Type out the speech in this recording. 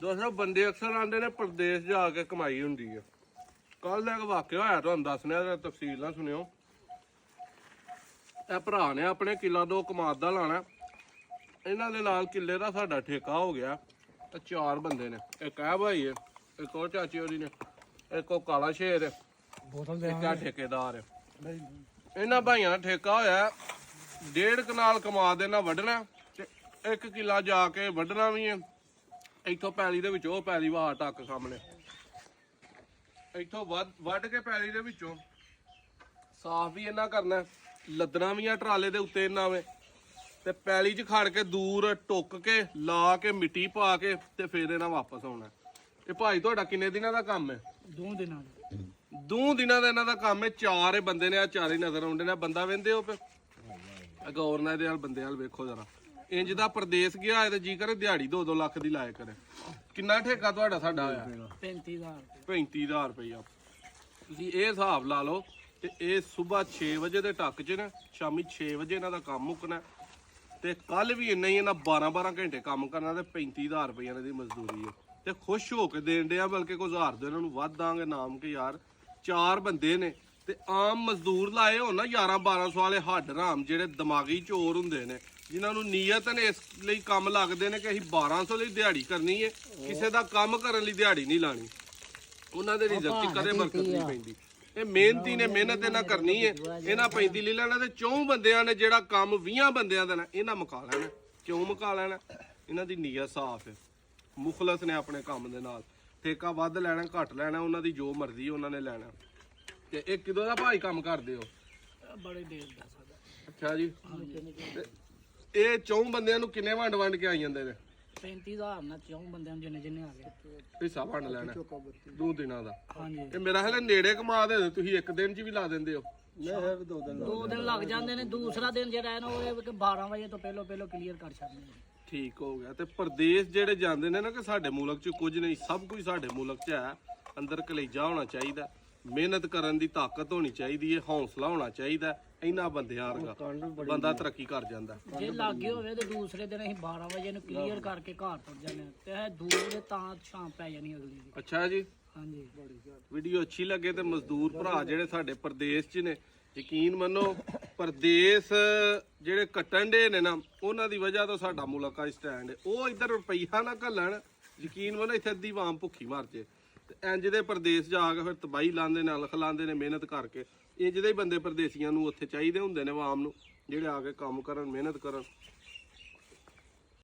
ਦੋਸਤੋ ਬੰਦੇ ਅਕਸਰ ਆਉਂਦੇ ਨੇ ਪ੍ਰਦੇਸ਼ ਜਾ ਕੇ ਕਮਾਈ ਹੁੰਦੀ ਹੈ। ਕੱਲ ਦਾ ਇੱਕ ਵਾਕਿਆ ਹੋਇਆ ਤੁਹਾਨੂੰ ਦੱਸਣਾ, ਤਫਸੀਲ ਨਾਲ ਸੁਣਿਓ। ਇਹ ਭਰਾ ਨੇ ਆਪਣੇ ਕਿੱਲਾ 2 ਕਮਾਦ ਦਾ ਲਾਣਾ, ਇਹਨਾਂ ਦੇ ਨਾਲ ਕਿੱਲੇ ਦਾ ਸਾਡਾ ਠੇਕਾ ਹੋ ਗਿਆ। ਤੇ 4 ਬੰਦੇ ਨੇ, ਇੱਕ ਇਹ ਭਾਈ ਹੈ, ਇੱਕ ਉਹ ਚਾਚੀ ਉਹਦੀ ਨੇ, ਇੱਕ ਉਹ ਕਾਲਾ ਸ਼ੇਰ ਹੈ, ਇੱਕ ਆ ਠੇਕੇਦਾਰ ਹੈ। ਇਹਨਾਂ ਭਾਈਆਂ ਦਾ ਠੇਕਾ ਹੋਇਆ 1.5 ਕਨਾਲ ਕਮਾਦ ਇਹਨਾਂ ਵੱਢਣਾ ਤੇ 1 ਕਿੱਲਾ ਜਾ ਕੇ ਵੱਢਣਾ ਵੀ ਹੈ। ਇੱਥੋਂ ਪੈਲੀ ਦੇ ਵਿੱਚ ਉਹ ਪੈਲੀ ਵਾਹ ਟੱਕ ਸਾਹਮਣੇ, ਇੱਥੋਂ ਵੱਢ ਕੇ ਪੈਲੀ ਦੇ ਵਿੱਚੋਂ ਸਾਫ਼ ਵੀ ਇਹਨਾਂ ਕਰਨਾ, ਲੱਦਣਾ ਵੀ ਆ ਟਰਾਲੇ ਦੇ ਉੱਤੇ ਇਹਨਾਂ ਵੇ, ਤੇ ਪੈਲੀ 'ਚ ਖੜ ਕੇ ਦੂਰ ਟੁੱਕ ਕੇ ਲਾ ਕੇ ਮਿੱਟੀ ਪਾ ਕੇ ਤੇ ਫਿਰ ਇਹਨਾਂ ਵਾਪਸ ਆਉਣਾ। ਇਹ ਭਾਈ ਤੁਹਾਡਾ ਕਿੰਨੇ ਦਿਨਾਂ ਦਾ ਕੰਮ ਹੈ? 2 ਦਿਨਾਂ ਦਾ। 2 ਦਿਨਾਂ ਦਾ ਇਹਨਾਂ ਦਾ ਕੰਮ ਹੈ। 4 ਬੰਦੇ ਨੇ, ਆ 4 ਹੀ ਨਜ਼ਰ ਆਉਂਦੇ ਨੇ। ਬੰਦਾ ਵਹਿੰਦੇ ਹੋ ਪਏ ਗੌਰ ਨਾਲ ਇਹਦੇ ਨਾਲ ਬੰਦੇ ਨਾਲ ਵੇਖੋ ਜਰਾ। ਇੰਜ ਦਾ ਪ੍ਰਦੇਸ਼ ਗਿਆ ਹੈ ਤੇ ਜੀ ਕਰੇ ਦਿਹਾੜੀ 2-2 ਲੱਖ ਦੀ ਲਾਇਆ ਕਰੇ। ਕਿੰਨਾ ਠੇਕਾ ਤੁਹਾਡਾ ਸਾਡਾ ਹੋਇਆ? 35000। 35000 ਰੁਪਇਆ। ਤੁਸੀਂ ਇਹ ਹਿਸਾਬ ਲਾ ਲਓ। ਤੇ ਇਹ ਸਵੇਰ 6 ਵਜੇ ਦੇ ਟੱਕ 'ਚ ਨਾ ਸ਼ਾਮੀ 6 ਵਜੇ ਇਹਨਾਂ ਦਾ ਕੰਮ ਮੁੱਕਣਾ। ਤੇ ਕੱਲ ਵੀ ਇੰਨਾ ਹੀ ਇਹਨਾਂ 12-12 ਘੰਟੇ ਕੰਮ ਕਰਨਾ ਤੇ 35000 ਰੁਪਏ ਇਹਨਾਂ ਦੀ ਮਜ਼ਦੂਰੀ ਹੈ। ਤੇ ਖੁਸ਼ ਹੋ ਕੇ ਦੇਣ ਡਿਆ, ਬਲਕਿ ਕੁਝ ਹਜ਼ਾਰ ਦੇ ਇਹਨਾਂ ਨੂੰ ਵੱਧ ਦਾਂਗੇ ਨਾਮ ਕਿ ਯਾਰ 4 ਬੰਦੇ ਨੇ ਤੇ ਆਮ ਮਜ਼ਦੂਰ ਲਾਏ ਹੋਣ ਨਾ 11-1200 ਵਾਲੇ ਹੱਡ ਰਾਮ, ਜਿਹੜੇ ਦਿਮਾਗੀ ਚੋਰ ਹੁੰਦੇ ਨੇ, ਜਿਨ੍ਹਾਂ ਨੂੰ ਨੀਅਤ ਨੇ ਇਸ ਲਈ ਕੰਮ ਲੱਗਦੇ ਨੇ ਕਿ ਅਸੀਂ 1200 ਲਈ ਦਿਹਾੜੀ ਕਰਨੀ ਹੈ, ਕਿਸੇ ਦਾ ਕੰਮ ਕਰਨ ਲਈ ਦਿਹਾੜੀ ਨਹੀਂ ਲਾਣੀ। ਉਹਨਾਂ ਦੇ ਰਿਜ਼ਕ 'ਚ ਕਦੇ ਬਰਕਤ ਨਹੀਂ ਪੈਂਦੀ। ਇਹ ਮਿਹਨਤੀ ਨੇ, ਮਿਹਨਤ ਇਹਨਾਂ ਕਰਨੀ ਹੈ। ਇਹਨਾਂ 35 ਲੈ ਲੈਣਾ ਤੇ 4 ਬੰਦਿਆਂ ਨੇ ਜਿਹੜਾ ਕੰਮ 20 ਬੰਦਿਆਂ ਦਾ ਨਾ ਇਹਨਾਂ ਮੁਕਾ ਲੈਣਾ। ਕਿਉਂ ਮੁਕਾ ਲੈਣਾ? ਇਹਨਾਂ ਦੀ ਨੀਅਤ ਸਾਫ਼ ਹੈ, ਮੁਖਲਸ ਨੇ ਆਪਣੇ ਕੰਮ ਦੇ ਨਾਲ। ਠੇਕਾ ਵੱਧ ਲੈਣਾ ਘੱਟ ਲੈਣਾ, ਉਹਨਾਂ ਦੀ ਜੋ ਮਰਜ਼ੀ ਉਹਨਾਂ ਨੇ ਲੈਣਾ। ਤੇ ਇਹ ਕਿਦੋਂ ਦਾ ਭਾਈ ਕੰਮ ਕਰਦੇ ਹੋ? ਬੜੇ ਦੇਰ ਦਾ ਸਾਡਾ। ਅੱਛਾ ਜੀ। ਤੇ ਇਹ 4 ਬੰਦਿਆਂ ਨੂੰ ਕਿੰਨੇ ਵੰਡ ਕੇ ਆਈ ਜਾਂਦੇ ਨੇ? 35000 ਨਾਲ 4 ਬੰਦਿਆਂ ਨੂੰ ਜਿੰਨੇ ਆ ਗਏ ਹਿੱਸਾ ਵੰਡ ਲੈਣਾ 2 ਦਿਨਾਂ ਦਾ। ਹਾਂਜੀ। ਤੇ ਮੇਰਾ ਖਿਆਲ ਨੇੜੇ ਕਮਾ ਦੇ ਤੁਸੀਂ 1 ਦਿਨ 'ਚ ਵੀ ਲਾ ਦਿੰਦੇ ਹੋ। 2 ਦਿਨ ਲੱਗ ਜਾਂਦੇ ਨੇ। ਦੂਸਰਾ ਦਿਨ ਜਿਹੜਾ ਹੈ ਨਾ ਉਹ 12 ਵਜੇ ਤੋਂ ਪਹਿਲਾਂ ਕਲੀਅਰ ਕਰ ਛੱਡਦੇ ਨੇ। ਠੀਕ ਹੋ ਗਿਆ। ਤੇ ਪ੍ਰਦੇਸ਼ ਜਿਹੜੇ ਜਾਂਦੇ ਨੇ ਨਾ ਕਿ ਸਾਡੇ ਮੁਲਕ 'ਚ ਕੁਝ ਨਹੀਂ, ਸਭ ਕੁਝ ਸਾਡੇ ਮੁਲਕ 'ਚ ਹੈ। ਅੰਦਰ ਕਲੇਜਾ ਹੋਣਾ ਚਾਹੀਦਾ, ਮਿਹਨਤ ਕਰਨ ਦੀ ਤਾਕਤ ਹੋਣੀ ਚਾਹੀਦੀ ਹੈ, ਹੌਸਲਾ ਹੋਣਾ ਚਾਹੀਦਾ। ਇਹਨਾਂ ਬੰਦਿਆਂ ਵਰਗਾ ਬੰਦਾ ਤਰੱਕੀ ਕਰ ਜਾਂਦਾ। ਜੇ ਲਾਗੇ ਹੋਵੇ ਤੇ ਦੂਸਰੇ ਦਿਨ ਅਸੀਂ 12 ਵਜੇ ਨੂੰ ਕਲੀਅਰ ਕਰਕੇ ਘਰ ਤੁਰ ਜਾਂਦੇ ਹਾਂ ਤੇ ਇਹ ਦੂਰ ਦੇ ਤਾਂ ਸ਼ਾਮ ਪੈ ਜਾਣੀ ਅਗਲੀ ਦੀ। ਅੱਛਾ ਜੀ। ਹਾਂਜੀ। ਵੀਡੀਓ ਅੱਛੀ ਲੱਗੇ ਤੇ ਮਜ਼ਦੂਰ ਭਰਾ ਜਿਹੜੇ ਸਾਡੇ ਪ੍ਰਦੇਸ਼ 'ਚ ਨੇ, ਯਕੀਨ ਮੰਨੋ ਪ੍ਰਦੇਸ਼ ਜਿਹੜੇ ਕੱਟਣ ਦੇ ਨੇ ਨਾ, ਉਹਨਾਂ ਦੀ ਵਜ੍ਹਾ ਤੋਂ ਸਾਡਾ ਮੁਲਕ ਆ ਸਟੈਂਡ ਹੈ। ਉਹ ਇੱਧਰ ਰੁਪਈਆ ਨਾ ਘੱਲਣ, ਯਕੀਨ ਮੰਨੋ ਇੱਥੇ ਅੱਧੀ ਆਵਾਮ ਭੁੱਖੀ ਮਰ ਜੇ। ਤੇ ਇੰਜ ਦੇ ਪ੍ਰਦੇਸ਼ ਜਾ ਕੇ ਫਿਰ ਤਬਾਹੀ ਲਾਉਂਦੇ ਨੇ, ਅਲਖ ਲਾਉਂਦੇ ਨੇ ਮਿਹਨਤ ਕਰਕੇ। ਇੰਜ ਦੇ ਹੀ ਬੰਦੇ ਪ੍ਰਦੇਸੀਆਂ ਨੂੰ ਉੱਥੇ ਚਾਹੀਦੇ ਹੁੰਦੇ ਨੇ, ਆਵਾਮ ਨੂੰ, ਜਿਹੜੇ ਆ ਕੇ ਕੰਮ ਕਰਨ, ਮਿਹਨਤ ਕਰਨ।